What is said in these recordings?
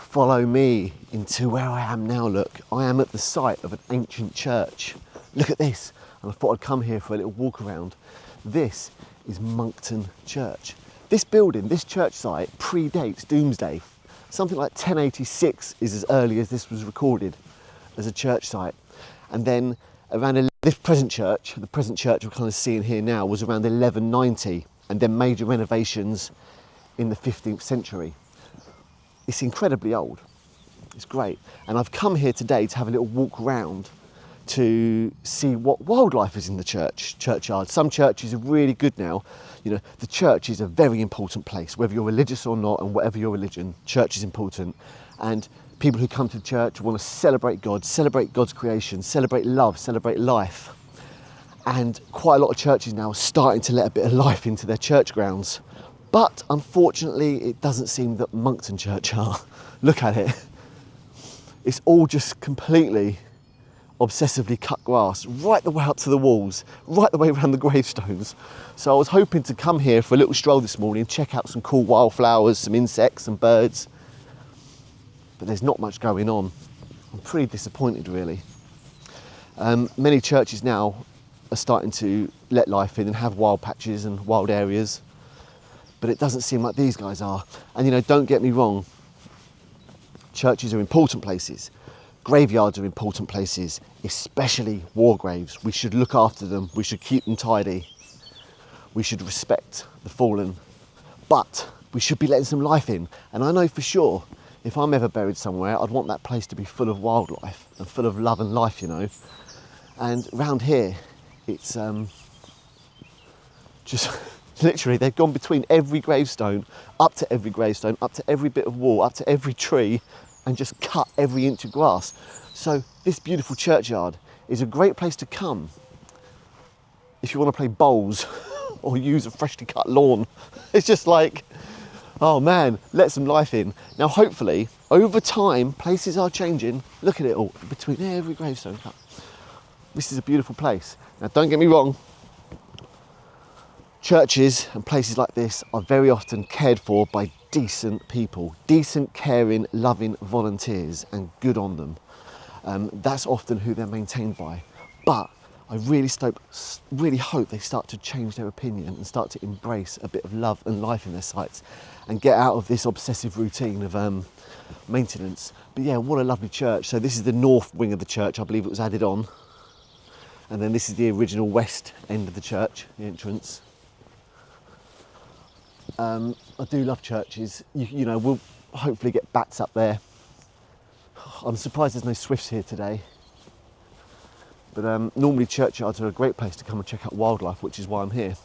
follow me into where I am now. Look, I am at the site of an ancient church. Look at this. And I thought I'd come here for a little walk around. This is Monkton Church. This building, this church site, predates Doomsday. Something like 1086 is as early as this was recorded as a church site. And then around this present church, the present church we're kind of seeing here now, was around 1190, and then major renovations in the 15th century. It's incredibly old. It's great. And I've come here today to have a little walk around to see what wildlife is in the churchyard. Some churches are really good now. You know, the church is a very important place, whether you're religious or not, and whatever your religion, church is important. And people who come to church want to celebrate God, celebrate God's creation, celebrate love, celebrate life. And quite a lot of churches now are starting to let a bit of life into their church grounds. But unfortunately, it doesn't seem that Monkton Church are. Look at it. It's all just completely obsessively cut grass, right the way up to the walls, right the way around the gravestones. So I was hoping to come here for a little stroll this morning, check out some cool wildflowers, some insects and birds. But there's not much going on. I'm pretty disappointed, really. Many churches now are starting to let life in and have wild patches and wild areas, but it doesn't seem like these guys are. And you know, don't get me wrong, churches are important places. Graveyards are important places, especially war graves. We should look after them, we should keep them tidy. We should respect the fallen, but we should be letting some life in. And I know for sure, if I'm ever buried somewhere, I'd want that place to be full of wildlife and full of love and life, you know. And round here, it's just literally, they've gone between every gravestone, up to every gravestone, up to every bit of wall, up to every tree, and just cut every inch of grass. So this beautiful churchyard is a great place to come if you want to play bowls or use a freshly cut lawn. It's just like, oh man, let some life in. Now hopefully, over time, places are changing. Look at it all, between every gravestone cut. This is a beautiful place. Now don't get me wrong, churches and places like this are very often cared for by decent people, decent, caring, loving volunteers, and good on them. That's often who they're maintained by. But I really hope they start to change their opinion and start to embrace a bit of love and life in their sites and get out of this obsessive routine of maintenance. But yeah, what a lovely church. So this is the north wing of the church. I believe it was added on. And then this is the original west end of the church, the entrance. I do love churches. You know, we'll hopefully get bats up there. I'm surprised there's no swifts here today. But normally churchyards are a great place to come and check out wildlife, which is why I'm here.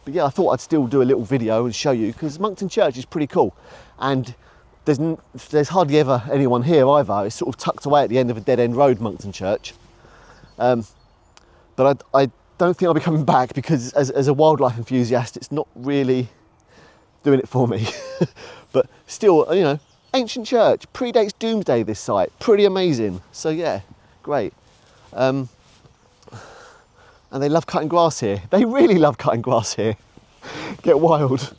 But yeah, I thought I'd still do a little video and show you, because Monkton Church is pretty cool. And there's hardly ever anyone here either. It's sort of tucked away at the end of a dead-end road, Monkton Church. But I don't think I'll be coming back, because as a wildlife enthusiast, it's not really doing it for me. But still, you know, ancient church, predates Doomsday, this site, pretty amazing. So yeah, great. And they love cutting grass here. They really love cutting grass here. Get wild.